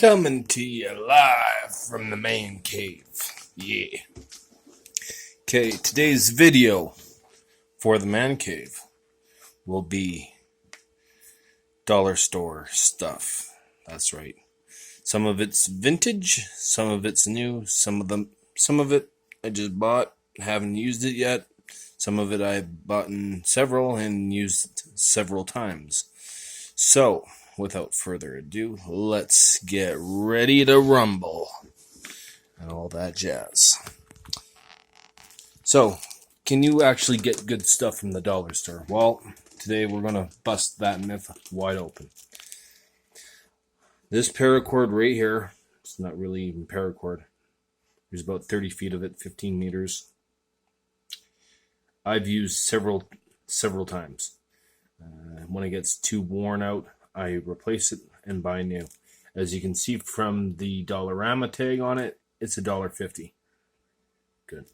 Coming to you live from the man cave. Yeah. Okay, today's video for the man cave will be dollar store stuff. That's right. Some of it's vintage, some of it's new, some of it I just bought, haven't used it yet. Some of it I've bought in several and used several times. So, without further ado, let's get ready to rumble and all that jazz. So, can you actually get good stuff from the dollar store? Well, today we're going to bust that myth wide open. This paracord right here, it's not really even paracord. There's about 30 feet of it, 15 meters. I've used several times. When it gets too worn out, I replace it and buy new. As you can see from the Dollarama tag on it, it's $1.50. Good.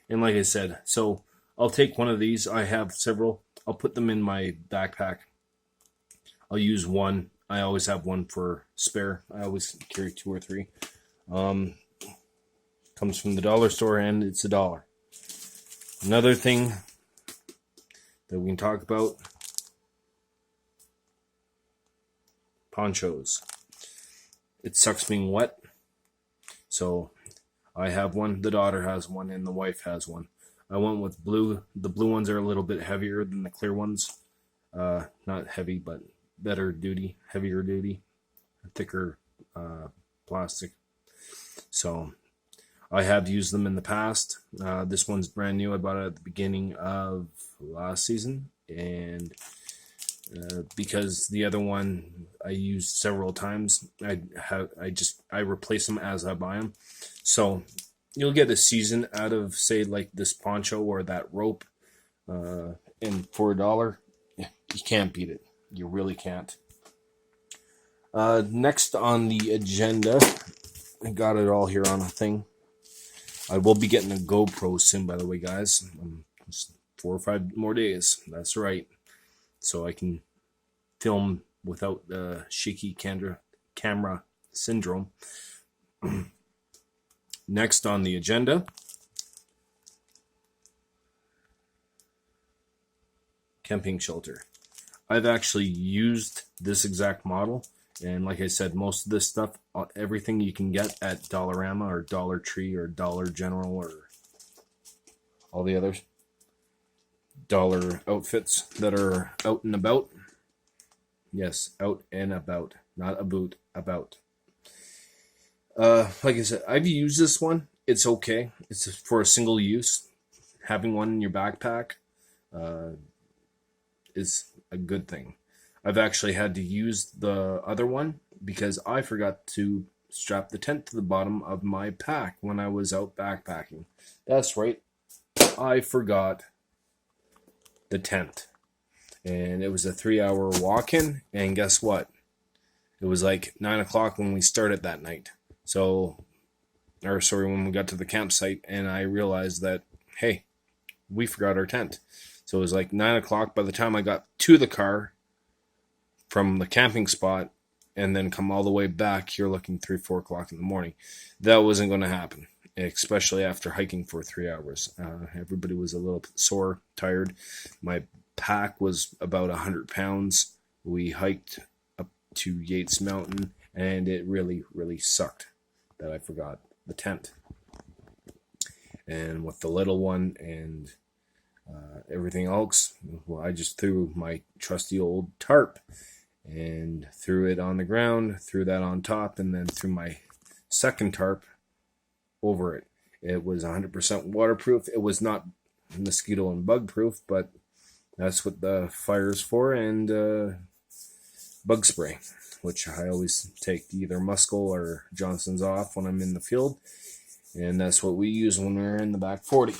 And like I said, so I'll take one of these. I have several. I'll put them in my backpack. I'll use one. I always have one for spare. I always carry 2 or 3. Comes from the dollar store and it's $1. Another thing that we can talk about, ponchos. It sucks being wet. So I have one, the daughter has one, and the wife has one. I went with blue. The blue ones are a little bit heavier than the clear ones. Not heavy, but better duty, heavier duty, thicker plastic. So I have used them in the past. This one's brand new. I bought it at the beginning of last season, and because the other one I used several times, I replace them as I buy them. So you'll get a season out of, say, like this poncho or that rope, and for $1, you can't beat it. You really can't. Next on the agenda, I got it all here on a thing. I will be getting a GoPro soon, by the way, guys. Just 4 or 5 more days. That's right. So I can film without the shaky camera syndrome. Next on the agenda, camping shelter. I've actually used this exact model, and like I said, most of this stuff, everything you can get at Dollarama or Dollar Tree or Dollar General or all the others, dollar outfits that are out and about. Yes, out and about, not a boot, about. Like I said, I've used this one. It's okay. It's for a single use. Having one in your backpack is a good thing. I've actually had to use the other one because I forgot to strap the tent to the bottom of my pack when I was out backpacking. That's right. I forgot the tent. And it was a 3-hour walk-in, and guess what? It was like 9 o'clock when we started that night. When we got to the campsite, and I realized that, hey, we forgot our tent. So it was like 9 o'clock by the time I got to the car from the camping spot, and then come all the way back, you're looking 3, 4 o'clock in the morning. That wasn't going to happen, especially after hiking for 3 hours. Everybody was a little sore, tired. My pack was about 100 pounds. We hiked up to Yates Mountain, and it really, really sucked that I forgot the tent. And with the little one and everything else, well, I just threw my trusty old tarp and threw it on the ground, threw that on top, and then threw my second tarp over it. It was 100% waterproof. It was not mosquito and bug proof, but that's what the fire's for, and bug spray, which I always take either Muskol or Johnson's Off when I'm in the field, and that's what we use when we're in the back 40.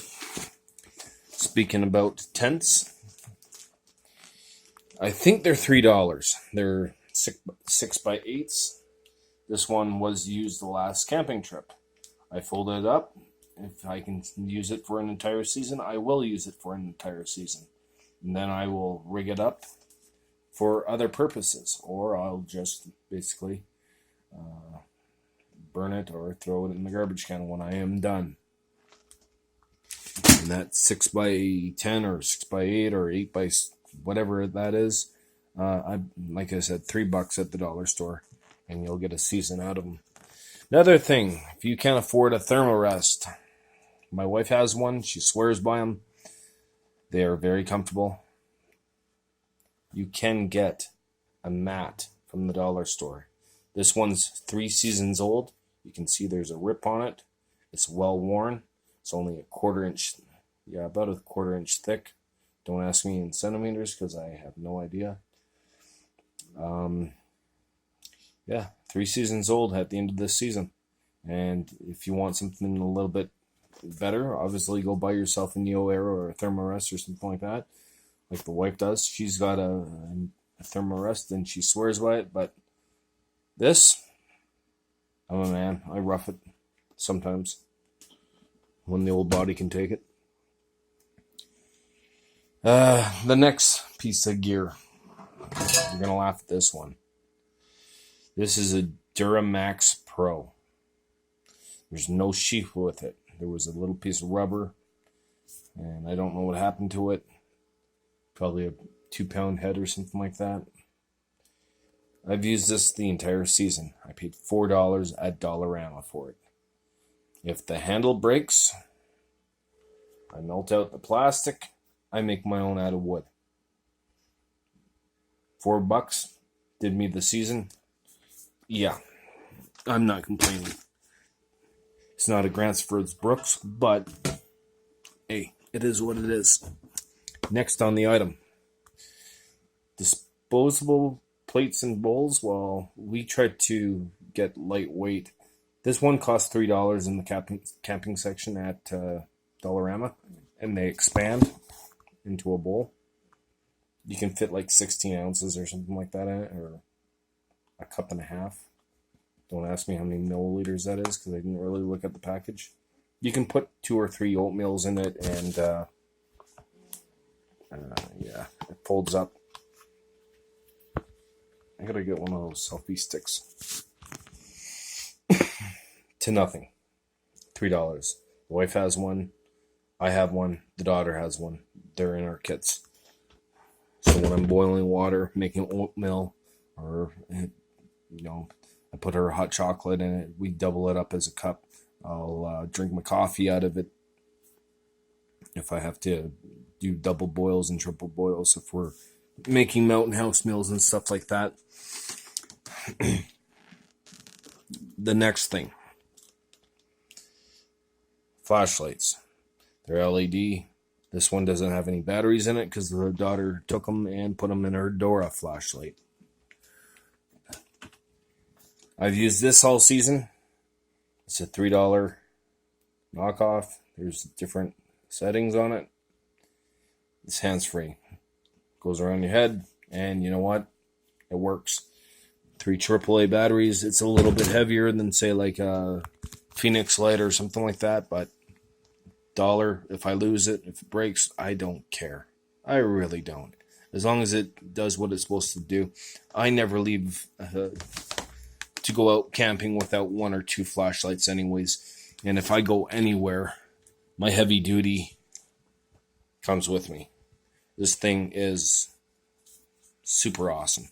Speaking about tents, I think they're $3. They're 6 by 8s. This one was used the last camping trip. I folded it up. If I can use it for an entire season, I will use it for an entire season. And then I will rig it up for other purposes, or I'll just basically burn it or throw it in the garbage can when I am done. And that 6x10 or 6x8 or 8 by whatever that is, like I said, $3 at the dollar store, and you'll get a season out of them. Another thing, if you can't afford a Thermarest, my wife has one. She swears by them. They are very comfortable. You can get a mat from the dollar store. This one's 3 seasons old. You can see there's a rip on it. It's well worn. It's only about a quarter inch thick. Don't ask me in centimeters because I have no idea. 3 seasons old at the end of this season. And if you want something a little bit better, obviously go buy yourself a Neo Aero or a Thermarest or something like that, like the wife does. She's got a Thermarest and she swears by it, but this, I'm a man. I rough it sometimes when the old body can take it. The next piece of gear, you're going to laugh at this one. This is a Duramax Pro. There's no sheath with it. There was a little piece of rubber, and I don't know what happened to it. Probably a 2-pound head or something like that. I've used this the entire season. I paid $4 at Dollarama for it. If the handle breaks, I melt out the plastic. I make my own out of wood. $4 did me the season. Yeah, I'm not complaining. It's not a Grantsford's Brooks, but hey, it is what it is. Next on the item, disposable plates and bowls. Well, we tried to get lightweight. This one cost $3 in the camping section at Dollarama, and they expand into a bowl. You can fit like 16 ounces or something like that in it, or a cup and a half. Don't ask me how many milliliters that is because I didn't really look at the package. You can put 2 or 3 oatmeals in it, and it folds up. I gotta get one of those selfie sticks. To nothing. $3. The wife has one. I have one. The daughter has one. They're in our kits. So when I'm boiling water, making oatmeal, or I put her hot chocolate in it. We double it up as a cup. I'll drink my coffee out of it. If I have to do double boils and triple boils, if we're making Mountain House meals and stuff like that. The next thing. Flashlights. They're LED. This one doesn't have any batteries in it because the daughter took them and put them in her Dora flashlight. I've used this all season. It's a $3 knockoff. There's different settings on it. It's hands-free. Goes around your head, and you know what? It works. 3 AAA batteries. It's a little bit heavier than, say, like a Phoenix Light or something like that, but $1, if I lose it, if it breaks, I don't care. I really don't. As long as it does what it's supposed to do. I never leave to go out camping without 1 or 2 flashlights anyways. And if I go anywhere, my heavy duty comes with me. This thing is super awesome.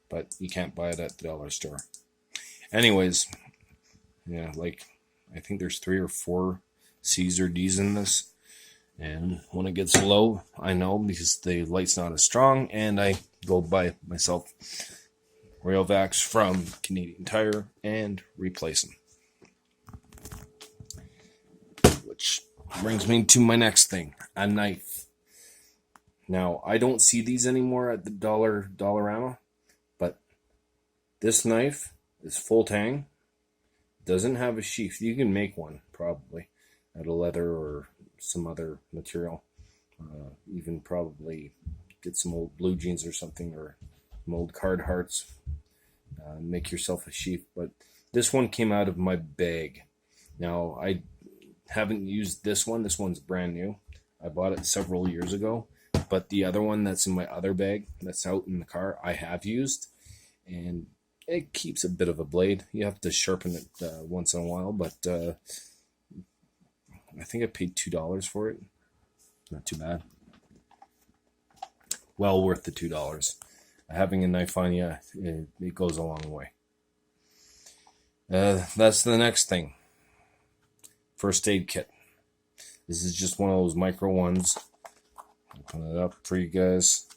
But you can't buy it at the dollar store. Anyways, yeah, like I think there's 3 or 4 C's or D's in this. And when it gets low, I know because the light's not as strong, and I go buy myself Rayovacs from Canadian Tire and replace them. Which brings me to my next thing, a knife. Now, I don't see these anymore at the Dollarama, but this knife is full tang. Doesn't have a sheath. You can make one, probably, out of leather or some other material. Even probably get some old blue jeans or something, or some old card hearts. Make yourself a sheath. But this one came out of my bag. Now, I haven't used this one. This one's brand new. I bought it several years ago. But the other one that's in my other bag, that's out in the car, I have used. And It keeps a bit of a blade. You have to sharpen it once in a while, but I think I paid $2 for it. Not too bad. Well worth the $2. Having a knife on you, it goes a long way. That's the next thing. First aid kit. This is just one of those micro ones. Open it up for you guys.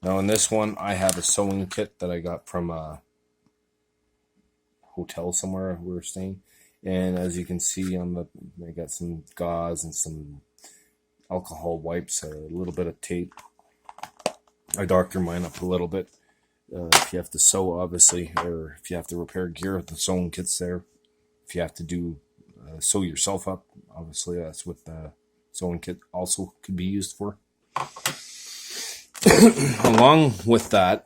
Now in this one, I have a sewing kit that I got from a hotel somewhere we were staying. And as you can see I got some gauze and some alcohol wipes, a little bit of tape. I doctored mine up a little bit. If you have to sew, obviously, or if you have to repair gear, the sewing kit's there. If you have to sew yourself up, obviously, that's what the sewing kit also could be used for. Along with that,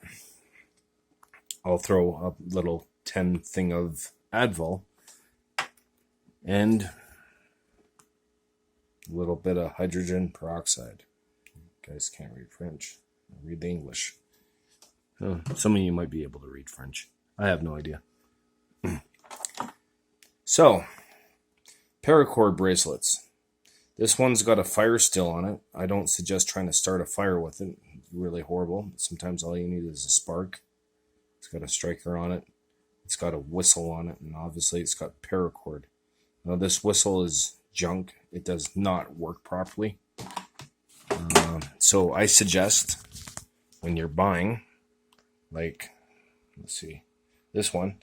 I'll throw a little 10 thing of Advil and a little bit of hydrogen peroxide. You guys can't read French. Read the English. Some of you might be able to read French. I have no idea. So, paracord bracelets. This one's got a fire still on it. I don't suggest trying to start a fire with it. It's really horrible. Sometimes all you need is a spark. It's got a striker on it. It's got a whistle on it. And obviously it's got paracord. Now this whistle is junk. It does not work properly. So I suggest when you're buying, like, let's see, this one.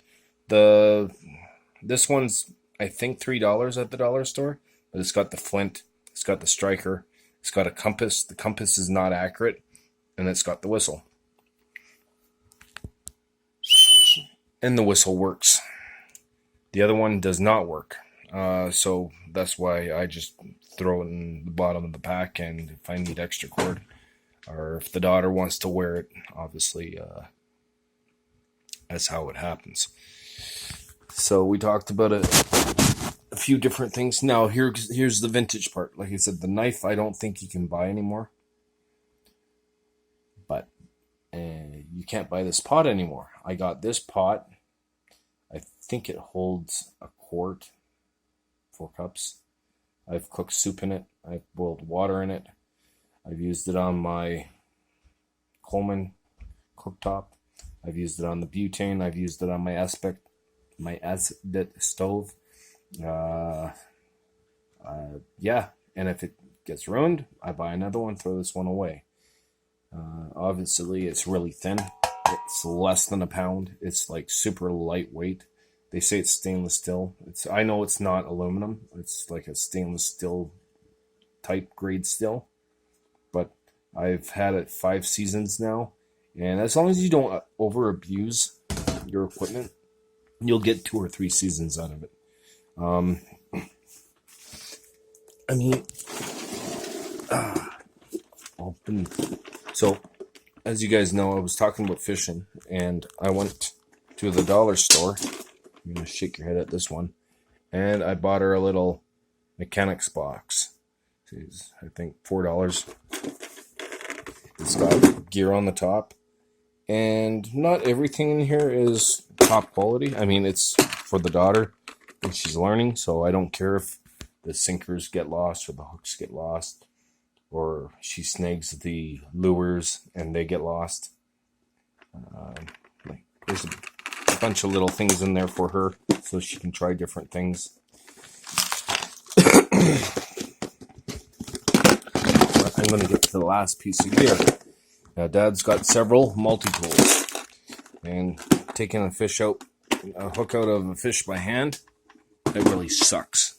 This one's, I think, $3 at the dollar store. But it's got the flint, it's got the striker, it's got a compass. The compass is not accurate, and it's got the whistle. And the whistle works. The other one does not work. So that's why I just throw it in the bottom of the pack, and if I need extra cord, or if the daughter wants to wear it, obviously that's how it happens. So we talked about a few different things. Now here's the vintage part. Like I said, the knife I don't think you can buy anymore, but you can't buy this pot anymore. I got this pot. I think it holds a quart, 4 cups. I've cooked soup in it. I've boiled water in it. I've used it on my Coleman cooktop. I've used it on the butane. I've used it on my Asbit stove. Yeah, and if it gets ruined, I buy another one, throw this one away. Obviously, it's really thin. It's less than a pound. It's like super lightweight. They say it's stainless steel. I know it's not aluminum. It's like a stainless steel type grade steel. But I've had it 5 seasons now. And as long as you don't over abuse your equipment, you'll get 2 or 3 seasons out of it. I mean, so as you guys know, I was talking about fishing, and I went to the dollar store. You're gonna shake your head at this one, and I bought her a little mechanics box. It's, I think, $4. It's got gear on the top, and not everything in here is top quality. I mean, it's for the daughter, and she's learning, so I don't care if the sinkers get lost or the hooks get lost, or she snags the lures and they get lost. There's a bunch of little things in there for her so she can try different things. I'm going to get to the last piece of gear. Now, Dad's got several multi-tools, and taking a hook out of a fish by hand, it really sucks.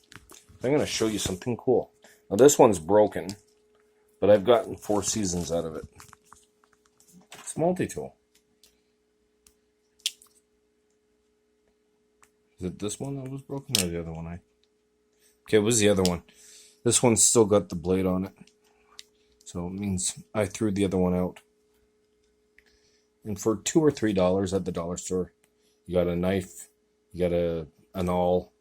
I'm going to show you something cool. Now, this one's broken, but I've gotten 4 seasons out of it. It's a multi-tool. Is it this one that was broken, or the other one? Okay, it was the other one. This one's still got the blade on it, so it means I threw the other one out. And for $2 or $3 at the dollar store, you got a knife, you got an awl,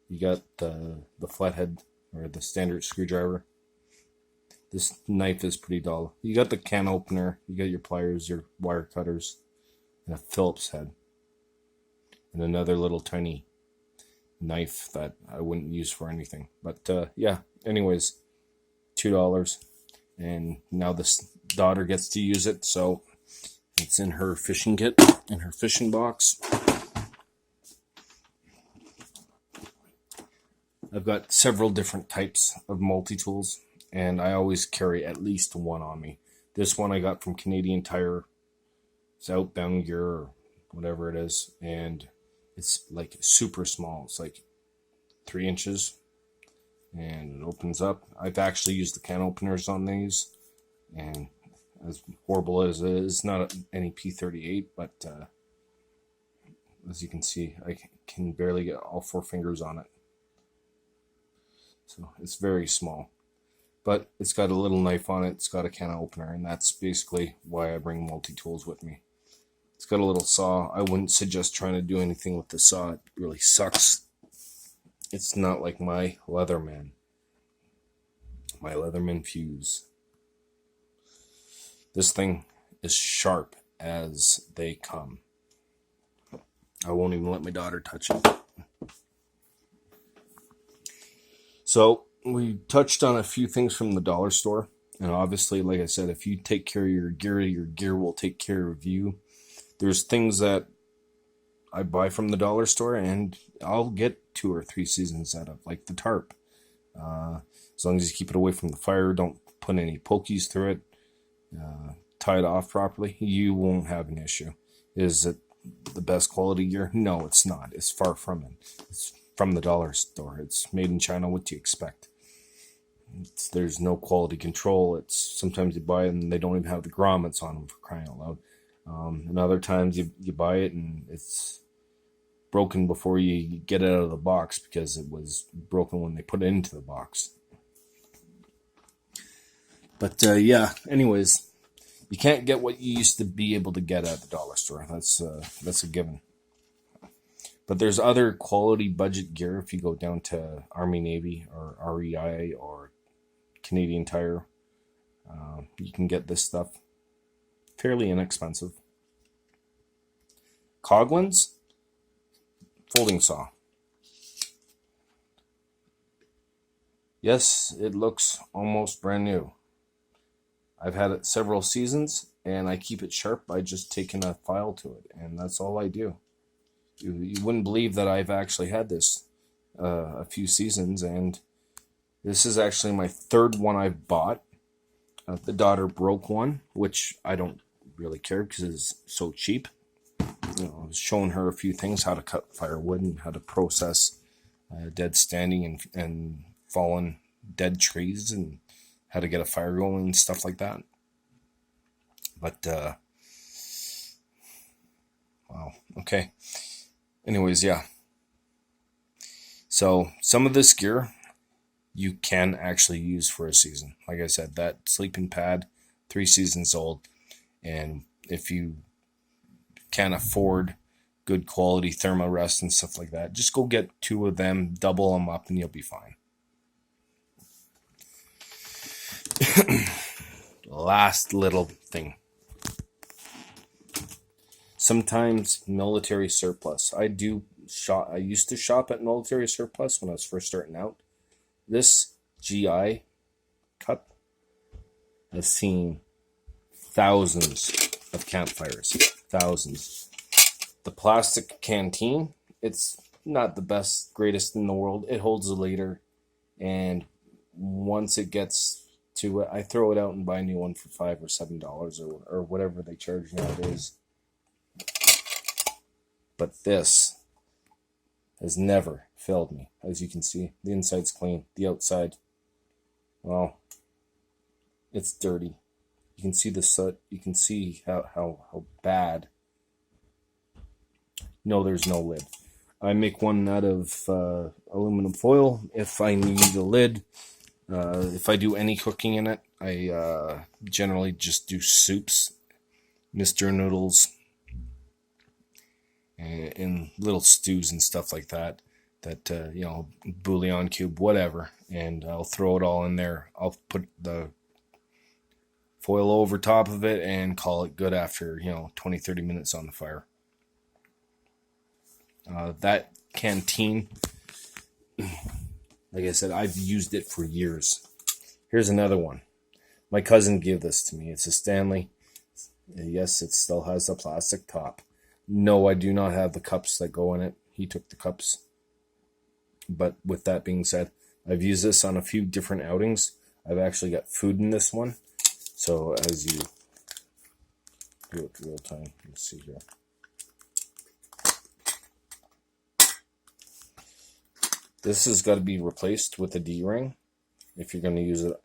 you got the flathead or the standard screwdriver. This knife is pretty dull. You got the can opener, you got your pliers, your wire cutters, and a Phillips head, and another little tiny knife that I wouldn't use for anything. But yeah, anyways, $2, and now this daughter gets to use it, so it's in her fishing kit, in her fishing box. I've got several different types of multi-tools, and I always carry at least one on me. This one I got from Canadian Tire. It's Outbound Gear or whatever it is, and it's like super small. It's like 3 inches, and it opens up. I've actually used the can openers on these, and as horrible as it is, not any P38, but as you can see, I can barely get all 4 fingers on it. So it's very small, but it's got a little knife on it. It's got a can opener, and that's basically why I bring multi-tools with me. It's got a little saw. I wouldn't suggest trying to do anything with the saw. It really sucks. It's not like my Leatherman. My Leatherman Fuse. This thing is sharp as they come. I won't even let my daughter touch it. So we touched on a few things from the dollar store. And obviously, like I said, if you take care of your gear will take care of you. There's things that I buy from the dollar store and I'll get 2 or 3 seasons out of, like the tarp. As long as you keep it away from the fire, don't put any pokies through it, tie it off properly, you won't have an issue. Is it the best quality gear? No, it's not. It's far from it. It's from the dollar store. It's made in China. What do you expect? There's no quality control. It's sometimes you buy it and they don't even have the grommets on them, for crying out loud. And other times you buy it and it's broken before you get it out of the box because it was broken when they put it into the box. But yeah, anyways, you can't get what you used to be able to get at the dollar store. That's a given. But there's other quality budget gear if you go down to Army Navy or REI or Canadian Tire. You can get this stuff fairly inexpensive. Coghlan's folding saw. Yes, it looks almost brand new. I've had it several seasons and I keep it sharp by just taking a file to it, and that's all I do. You wouldn't believe that I've actually had this a few seasons, and this is actually my 3rd one I've bought. The daughter broke one, which I don't really care because it's so cheap. I was showing her a few things, how to cut firewood and how to process dead standing and fallen dead trees and how to get a fire going and stuff like that. But, wow, okay. Anyways, yeah. So some of this gear you can actually use for a season. Like I said, that sleeping pad, 3 seasons old. And if you can't afford good quality Thermarest and stuff like that, just go get 2 of them, double them up, and you'll be fine. Last little thing. Sometimes military surplus. I used to shop at military surplus when I was first starting out. This GI cup has seen thousands of campfires. Thousands. The plastic canteen, it's not the best, greatest in the world. It holds a liter, and once it gets to it, I throw it out and buy a new one for $5 or $7 or whatever they charge nowadays. But this has never failed me. As you can see, the inside's clean, the outside, well, it's dirty. You can see the soot. You can see how bad. No, there's no lid. I make one out of aluminum foil if I need a lid. If I do any cooking in it, I generally just do soups, Mr. Noodles, and little stews and stuff like that. Bouillon cube, whatever, and I'll throw it all in there. I'll put the foil over top of it, and call it good after 20-30 minutes on the fire. That canteen, like I said, I've used it for years. Here's another one. My cousin gave this to me. It's a Stanley. Yes, it still has a plastic top. No, I do not have the cups that go in it. He took the cups. But with that being said, I've used this on a few different outings. I've actually got food in this one. So as you do it real time, let's see here. This has got to be replaced with a D-ring if you're going to use it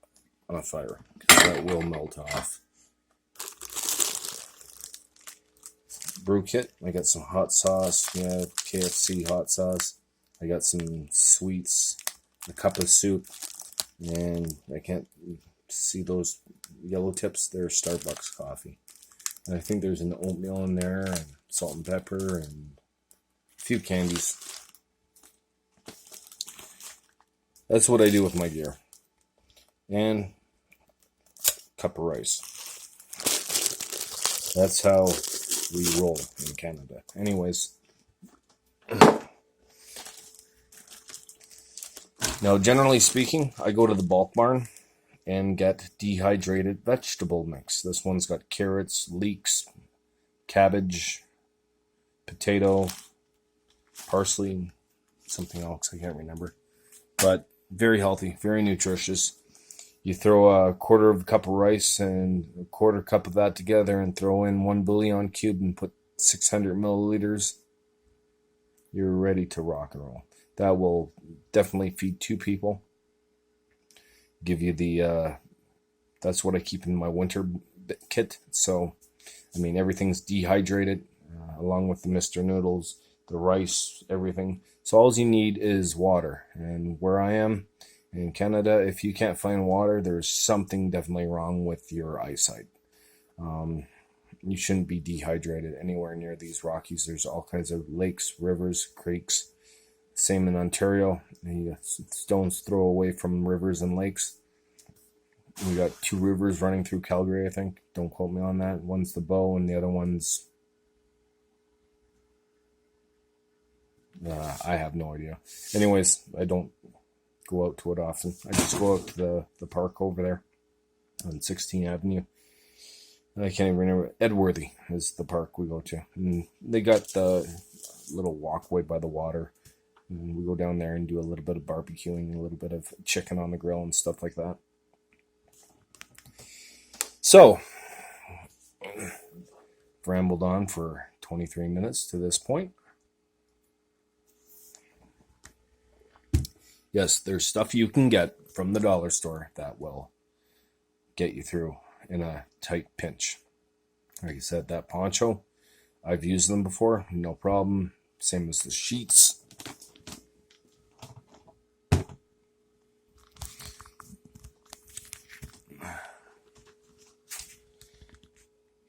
on a fire, because that will melt off. Brew kit. I got some hot sauce, KFC hot sauce. I got some sweets, a cup of soup, and I can't see those yellow tips. They're Starbucks coffee. And I think there's an oatmeal in there, and salt and pepper, and a few candies. That's what I do with my gear. And a cup of rice. That's how we roll in Canada. Anyways. Now, generally speaking, I go to the bulk barn and get dehydrated vegetable mix. This one's got carrots, leeks, cabbage, potato, parsley, something else I can't remember. But very healthy, very nutritious. You throw a quarter of a cup of rice and a quarter cup of that together and throw in one bouillon cube and put 600 milliliters. You're ready to rock and roll. That will definitely feed 2 people. Give you the, that's what I keep in my winter kit. So, I mean, everything's dehydrated along with the Mr. Noodles, the rice, everything. So all you need is water. And where I am in Canada, if you can't find water, there's something definitely wrong with your eyesight. You shouldn't be dehydrated anywhere near these Rockies. There's all kinds of lakes, rivers, creeks. Same in Ontario. You got stones throw away from rivers and lakes. We got 2 rivers running through Calgary, I think. Don't quote me on that. One's the Bow and the other one's... I have no idea. Anyways, I don't go out to it often. I just go out to the park over there on 16th Avenue. I can't even remember. Edworthy is the park we go to. And they got the little walkway by the water. And we go down there and do a little bit of barbecuing, a little bit of chicken on the grill and stuff like that. So, rambled on for 23 minutes to this point. Yes, there's stuff you can get from the dollar store that will get you through in a tight pinch. Like I said, that poncho, I've used them before, no problem. Same as the sheets.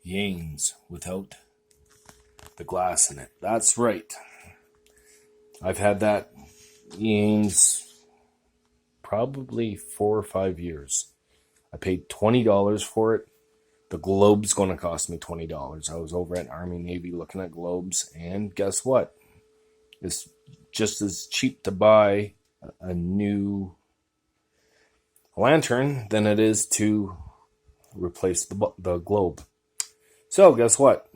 Yanes without the glass in it. That's right. I've had that Yanes probably 4 or 5 years. I paid $20 for it. The globe's going to cost me $20. I was over at Army Navy looking at globes, and guess what? It's just as cheap to buy a new lantern than it is to replace the globe. So guess what?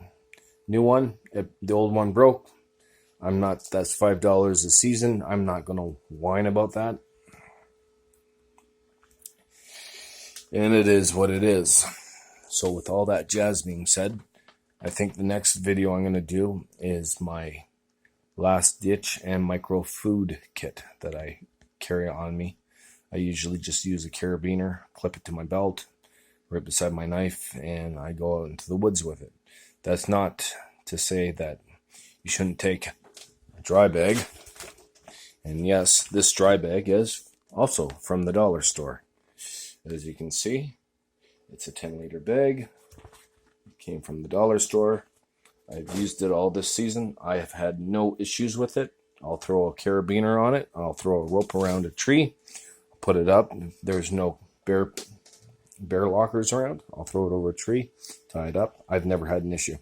New one. If the old one broke, that's $5 a season. I'm not going to whine about that. And it is what it is. So with all that jazz being said, I think the next video I'm going to do is my last ditch and micro food kit that I carry on me. I usually just use a carabiner, clip it to my belt, right beside my knife, and I go out into the woods with it. That's not to say that you shouldn't take a dry bag. And yes, this dry bag is also from the dollar store. As you can see, it's a 10-liter bag. It came from the dollar store. I've used it all this season. I have had no issues with it. I'll throw a carabiner on it. I'll throw a rope around a tree, put it up. There's no bear bear lockers around, I'll throw it over a tree, tie it up. I've never had an issue.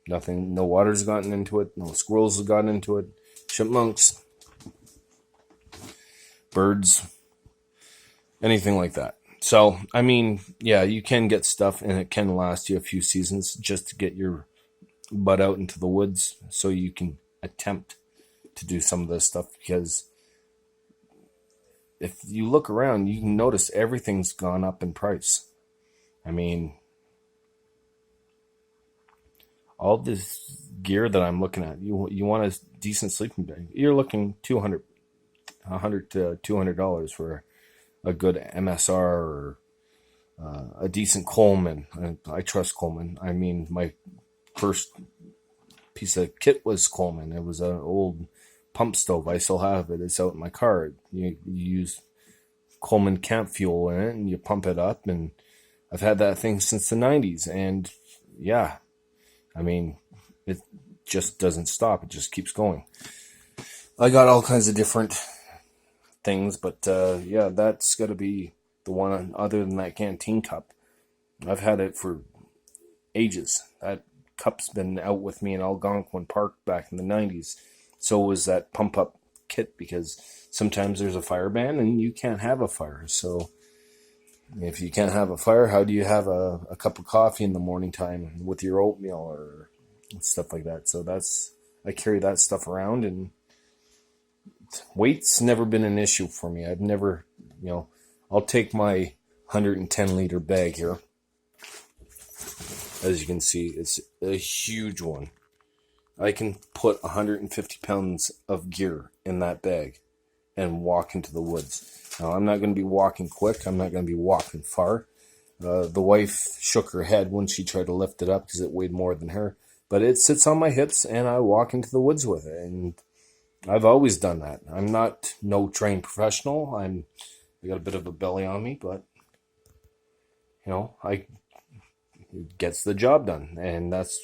Nothing, no water's gotten into it, no squirrels have gotten into it, chipmunks, birds, anything like that. So, I mean, yeah, you can get stuff and it can last you a few seasons just to get your butt out into the woods so you can attempt to do some of this stuff, because if you look around, you can notice everything's gone up in price. I mean, all this gear that I'm looking at, you want a decent sleeping bag, you're looking $100 to $200 for a good MSR or a decent Coleman. I trust Coleman. I mean, my first piece of kit was Coleman. It was an old pump stove. I still have it. It's out in my car. You use Coleman camp fuel in it and you pump it up, and I've had that thing since the 90s, and yeah, I mean, it just doesn't stop. It just keeps going. I got all kinds of different things, but yeah, that's got to be the one other than that canteen cup. I've had it for ages. That cup's been out with me in Algonquin Park back in the 90s. So was that pump up kit, because sometimes there's a fire ban and you can't have a fire. So if you can't have a fire, how do you have a cup of coffee in the morning time with your oatmeal or stuff like that? So I carry that stuff around, and weight's never been an issue for me. I've never, I'll take my 110-liter bag here. As you can see, it's a huge one. I can put 150 pounds of gear in that bag and walk into the woods. Now, I'm not going to be walking quick. I'm not going to be walking far. The wife shook her head when she tried to lift it up because it weighed more than her. But it sits on my hips, and I walk into the woods with it. And I've always done that. I'm not no trained professional. I got a bit of a belly on me, but it gets the job done. And that's,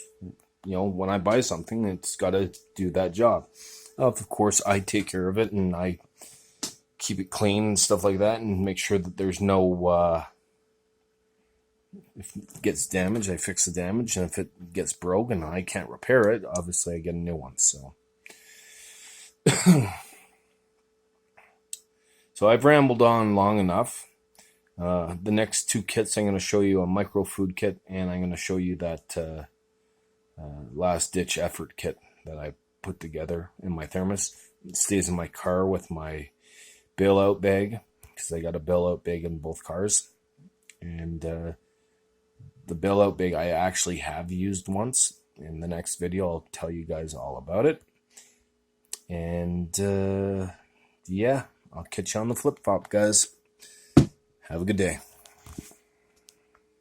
when I buy something, it's got to do that job. Of course, I take care of it, and I keep it clean and stuff like that, and make sure that there's no, if it gets damaged, I fix the damage, and if it gets broken and I can't repair it, obviously I get a new one. So so I've rambled on long enough. The next two kits, I'm going to show you a micro food kit, and I'm going to show you that last ditch effort kit that I put together in my thermos. It stays in my car with my bailout bag, because I got a bailout bag in both cars. And the bailout bag I actually have used once. In the next video, I'll tell you guys all about it. And yeah, I'll catch you on the flip-flop, guys. Have a good day.